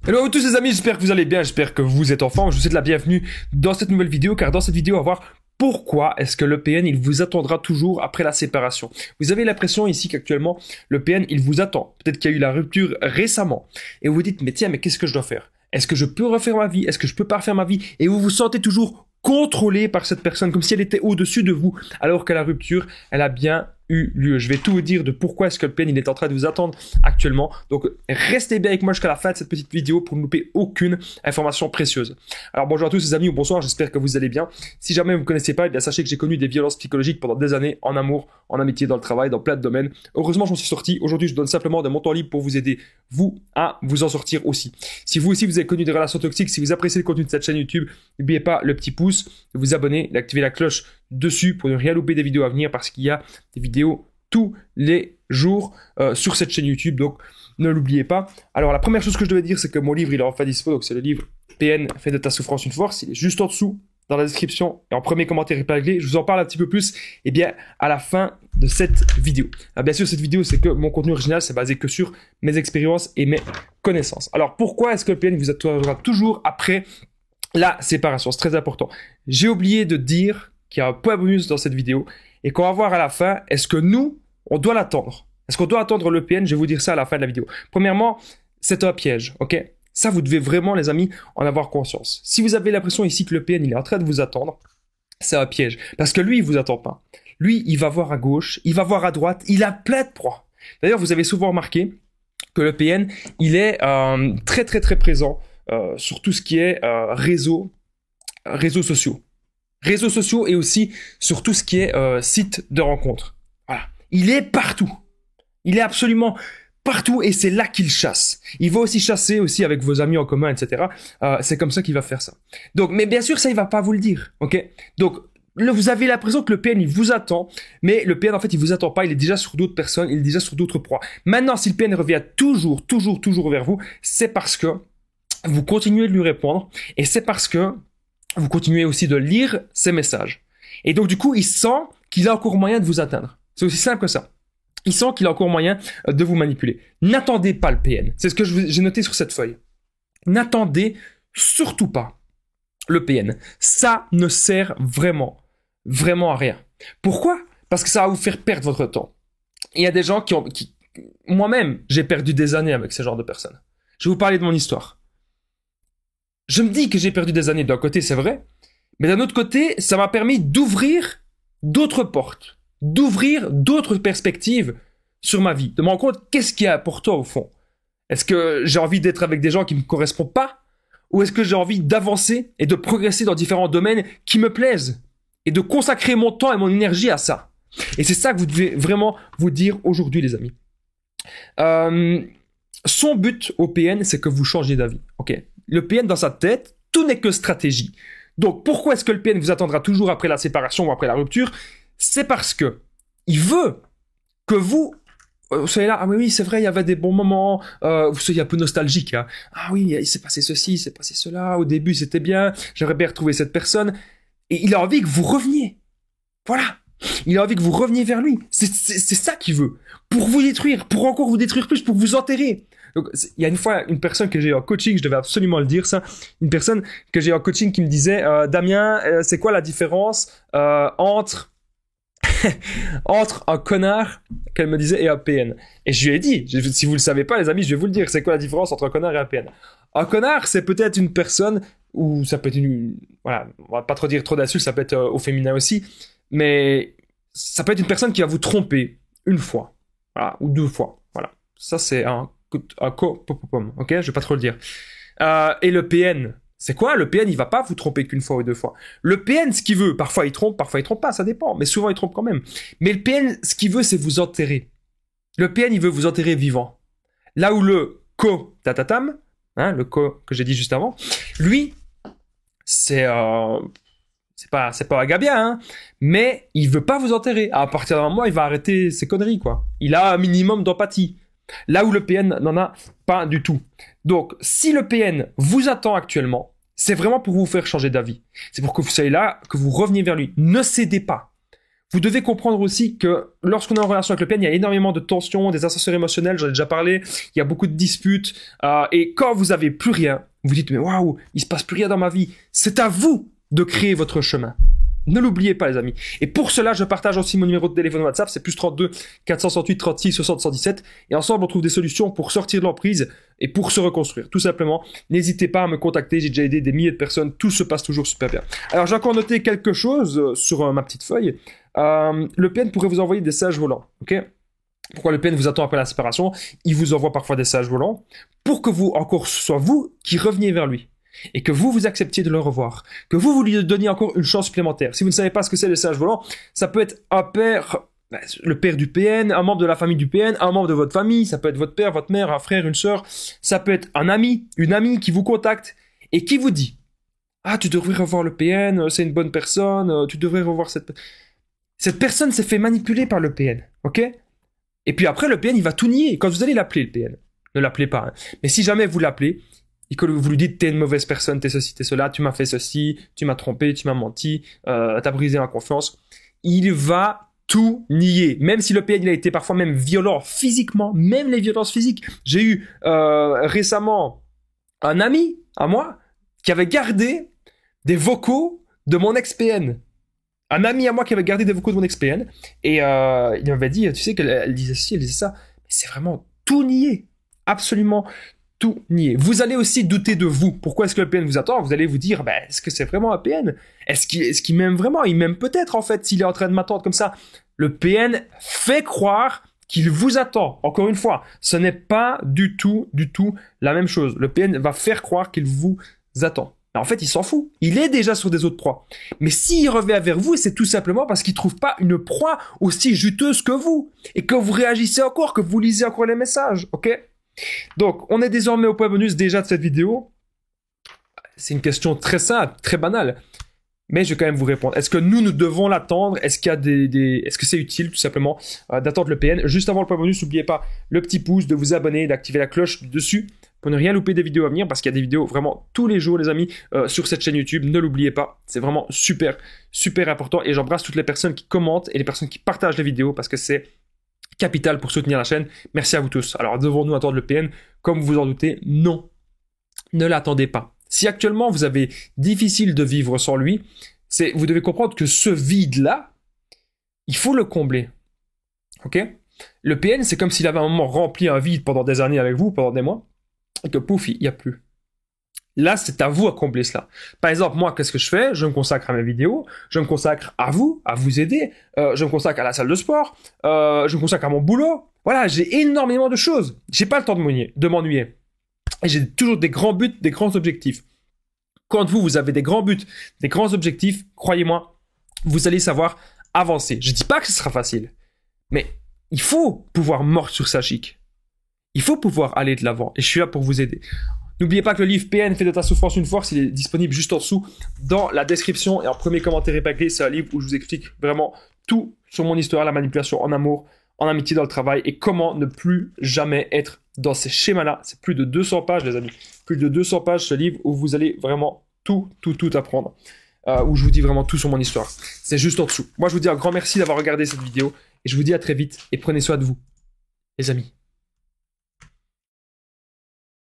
Hello à tous les amis, j'espère que vous allez bien, j'espère que vous êtes en forme. Je vous souhaite la bienvenue dans cette nouvelle vidéo, car dans cette vidéo on va voir pourquoi est-ce que le PN il vous attendra toujours après la séparation. Vous avez l'impression ici qu'actuellement le PN il vous attend. Peut-être qu'il y a eu la rupture récemment et vous vous dites mais tiens, mais qu'est-ce que je dois faire? Est-ce que je peux refaire ma vie? Est-ce que je peux pas refaire ma vie? Et vous vous sentez toujours contrôlé par cette personne comme si elle était au-dessus de vous, alors que la rupture elle a bien eu lieu. Je vais tout vous dire de pourquoi est-ce que le PN il est en train de vous attendre actuellement. Donc restez bien avec moi jusqu'à la fin de cette petite vidéo pour ne louper aucune information précieuse. Alors bonjour à tous les amis ou bonsoir, j'espère que vous allez bien. Si jamais vous ne me connaissez pas, eh bien sachez que j'ai connu des violences psychologiques pendant des années, en amour, en amitié, dans le travail, dans plein de domaines. Heureusement j'en suis sorti. Aujourd'hui je donne simplement de mon temps libre pour vous aider, vous, à vous en sortir aussi. Si vous aussi vous avez connu des relations toxiques, si vous appréciez le contenu de cette chaîne YouTube, n'oubliez pas le petit pouce, de vous abonner, d'activer la cloche dessus pour ne rien louper des vidéos à venir, parce qu'il y a des vidéos tous les jours sur cette chaîne YouTube, donc ne l'oubliez pas. Alors la première chose que je devais dire, c'est que mon livre il est enfin dispo, donc c'est le livre PN, fais de ta souffrance une force, il est juste en dessous dans la description et en premier commentaire épinglé. Je vous en parle un petit peu plus et bien à la fin de cette vidéo. Alors, bien sûr cette vidéo c'est que mon contenu original c'est basé que sur mes expériences et mes connaissances. Alors pourquoi est-ce que le PN vous attendra toujours après la séparation? C'est très important. J'ai oublié de dire qu'il y a un point bonus dans cette vidéo et qu'on va voir à la fin, est-ce que nous, on doit l'attendre? Est-ce qu'on doit attendre le PN? Je vais vous dire ça à la fin de la vidéo. Premièrement, c'est un piège, ok? Ça, vous devez vraiment, les amis, en avoir conscience. Si vous avez l'impression ici que le PN, il est en train de vous attendre, c'est un piège. Parce que lui, il vous attend pas. Lui, il va voir à gauche, il va voir à droite, il a plein de proies. D'ailleurs, vous avez souvent remarqué que le PN, il est très présent sur tout ce qui est réseaux sociaux. Réseaux sociaux et aussi sur tout ce qui est site de rencontres. Voilà. Il est partout. Il est absolument partout et c'est là qu'il chasse. Il va aussi chasser aussi avec vos amis en commun, etc. C'est comme ça qu'il va faire ça. Donc, mais bien sûr, ça, il va pas vous le dire. Ok? Donc, là, vous avez l'impression que le PN, il vous attend, mais le PN, en fait, il vous attend pas. Il est déjà sur d'autres personnes, il est déjà sur d'autres proies. Maintenant, si le PN revient toujours vers vous, c'est parce que vous continuez de lui répondre et c'est parce que vous continuez aussi de lire ses messages. Et donc, du coup, il sent qu'il a encore moyen de vous atteindre. C'est aussi simple que ça. Il sent qu'il a encore moyen de vous manipuler. N'attendez pas le PN. C'est ce que j'ai noté sur cette feuille. N'attendez surtout pas le PN. Ça ne sert vraiment à rien. Pourquoi? Parce que ça va vous faire perdre votre temps. Il y a des gens moi-même, j'ai perdu des années avec ce genre de personnes. Je vais vous parler de mon histoire. Je me dis que j'ai perdu des années d'un côté, c'est vrai, mais d'un autre côté, ça m'a permis d'ouvrir d'autres portes, d'ouvrir d'autres perspectives sur ma vie, de me rendre compte qu'est-ce qui est important au fond. Est-ce que j'ai envie d'être avec des gens qui ne me correspondent pas, ou est-ce que j'ai envie d'avancer et de progresser dans différents domaines qui me plaisent et de consacrer mon temps et mon énergie à ça. Et c'est ça que vous devez vraiment vous dire aujourd'hui, les amis. Son but au PN, c'est que vous changiez d'avis, ok? Le PN, dans sa tête, tout n'est que stratégie. Donc, pourquoi est-ce que le PN vous attendra toujours après la séparation ou après la rupture? C'est parce que il veut que vous soyez là. Ah oui, c'est vrai, il y avait des bons moments. Vous soyez un peu nostalgique. Hein. Ah oui, il s'est passé ceci, il s'est passé cela. Au début, c'était bien. J'aimerais bien retrouver cette personne. Et il a envie que vous reveniez. Voilà. Il a envie que vous reveniez vers lui. C'est ça qu'il veut. Pour vous détruire, pour encore vous détruire plus, pour vous enterrer. Donc, il y a une fois une personne que j'ai eu en coaching, je devais absolument le dire ça, une personne que j'ai eu en coaching qui me disait Damien, c'est quoi la différence entre un connard, qu'elle me disait, et un PN? Et je lui ai dit, si vous le savez pas les amis, je vais vous le dire, c'est quoi la différence entre un connard et un PN? Un connard, c'est peut-être une personne, ou ça peut être voilà, on va pas trop dire trop d'insultes, ça peut être au féminin aussi, mais ça peut être une personne qui va vous tromper une fois, voilà, ou deux fois, voilà. Ça c'est ok, je vais pas trop le dire. Et le PN, c'est quoi? Le PN, il va pas vous tromper qu'une fois ou deux fois. Le PN, ce qu'il veut, parfois il trompe pas, ça dépend, mais souvent il trompe quand même. Mais le PN, ce qu'il veut, c'est vous enterrer. Le PN, il veut vous enterrer vivant. Là où le tatatam, hein, le que j'ai dit juste avant, lui, c'est pas un gars bien, hein, mais il veut pas vous enterrer. À partir d'un moment, il va arrêter ses conneries, quoi. Il a un minimum d'empathie. Là où le PN n'en a pas du tout. Donc, si le PN vous attend actuellement, c'est vraiment pour vous faire changer d'avis. C'est pour que vous soyez là, que vous reveniez vers lui. Ne cédez pas. Vous devez comprendre aussi que lorsqu'on est en relation avec le PN, il y a énormément de tensions, des ascenseurs émotionnels, j'en ai déjà parlé, il y a beaucoup de disputes, et quand vous avez plus rien, vous dites, mais waouh, il se passe plus rien dans ma vie. C'est à vous de créer votre chemin. Ne l'oubliez pas, les amis. Et pour cela, je partage aussi mon numéro de téléphone WhatsApp, c'est plus 32 468 36 60 117. Et ensemble, on trouve des solutions pour sortir de l'emprise et pour se reconstruire. Tout simplement, n'hésitez pas à me contacter. J'ai déjà aidé des milliers de personnes. Tout se passe toujours super bien. Alors, j'ai encore noté quelque chose sur ma petite feuille. Le PN pourrait vous envoyer des sages volants. Ok ? Pourquoi le PN vous attend après la séparation? Il vous envoie parfois des sages volants pour que vous, encore, ce soit vous qui reveniez vers lui. Et que vous acceptiez de le revoir, que vous lui donniez encore une chance supplémentaire. Si vous ne savez pas ce que c'est le sage volant, ça peut être un père, le père du PN, un membre de la famille du PN, un membre de votre famille, ça peut être votre père, votre mère, un frère, une sœur, ça peut être un ami, une amie qui vous contacte et qui vous dit « Ah, tu devrais revoir le PN, c'est une bonne personne, tu devrais revoir cette... » Cette personne s'est fait manipuler par le PN, ok? Et puis après, le PN, il va tout nier. Quand vous allez l'appeler, le PN, ne l'appelez pas. Hein. Mais si jamais vous l'appelez, et que vous lui dites t'es une mauvaise personne, t'es ceci, t'es cela, tu m'as fait ceci, tu m'as trompé, tu m'as menti, t'as brisé ma confiance, il va tout nier. Même si le PN il a été parfois même violent physiquement, même les violences physiques. J'ai eu récemment un ami à moi qui avait gardé des vocaux de mon ex-PN. Un ami à moi qui avait gardé des vocaux de mon ex-PN et il m'avait dit, tu sais qu'elle disait ci, elle disait ça. Mais c'est vraiment tout nier. Absolument tout nier. Vous allez aussi douter de vous. Pourquoi est-ce que le PN vous attend? Vous allez vous dire, est-ce que c'est vraiment un PN? Est-ce qu'il m'aime vraiment? Il m'aime peut-être, en fait, s'il est en train de m'attendre comme ça. Le PN fait croire qu'il vous attend. Encore une fois, ce n'est pas du tout la même chose. Le PN va faire croire qu'il vous attend. En fait, il s'en fout. Il est déjà sur des autres proies. Mais s'il revient vers vous, c'est tout simplement parce qu'il trouve pas une proie aussi juteuse que vous. Et que vous réagissez encore, que vous lisez encore les messages. Ok? Donc, on est désormais au point bonus déjà de cette vidéo. C'est une question très simple, très banale. Mais je vais quand même vous répondre. Est-ce que nous devons l'attendre? Est-ce qu'il y a est-ce que c'est utile, tout simplement, d'attendre le PN? Juste avant le point bonus, n'oubliez pas le petit pouce, de vous abonner, d'activer la cloche dessus pour ne rien louper des vidéos à venir, parce qu'il y a des vidéos vraiment tous les jours, les amis, sur cette chaîne YouTube. Ne l'oubliez pas. C'est vraiment super, super important. Et j'embrasse toutes les personnes qui commentent et les personnes qui partagent les vidéos, parce que c'est capital pour soutenir la chaîne. Merci à vous tous. Alors, devons-nous attendre le PN? Comme vous en doutez, non. Ne l'attendez pas. Si actuellement vous avez difficile de vivre sans lui, vous devez comprendre que ce vide-là, il faut le combler. Ok? Le PN, c'est comme s'il avait un moment rempli un vide pendant des années avec vous, pendant des mois, et que pouf, il n'y a plus. Là, c'est à vous à combler cela. Par exemple, moi, qu'est-ce que je fais? Je me consacre à mes vidéos, je me consacre à vous aider, je me consacre à la salle de sport, je me consacre à mon boulot. Voilà, j'ai énormément de choses. J'ai pas le temps de m'ennuyer. Et j'ai toujours des grands buts, des grands objectifs. Quand vous avez des grands buts, des grands objectifs, croyez-moi, vous allez savoir avancer. Je dis pas que ce sera facile, mais il faut pouvoir mordre sur sa chic. Il faut pouvoir aller de l'avant. Et je suis là pour vous aider. N'oubliez pas que le livre PN fait de ta souffrance une force, il est disponible juste en dessous dans la description et en premier commentaire épinglé. C'est un livre où je vous explique vraiment tout sur mon histoire, la manipulation en amour, en amitié, dans le travail et comment ne plus jamais être dans ces schémas-là. C'est plus de 200 pages, les amis. Plus de 200 pages, ce livre où vous allez vraiment tout apprendre. Où je vous dis vraiment tout sur mon histoire. C'est juste en dessous. Moi, je vous dis un grand merci d'avoir regardé cette vidéo et je vous dis à très vite et prenez soin de vous, les amis.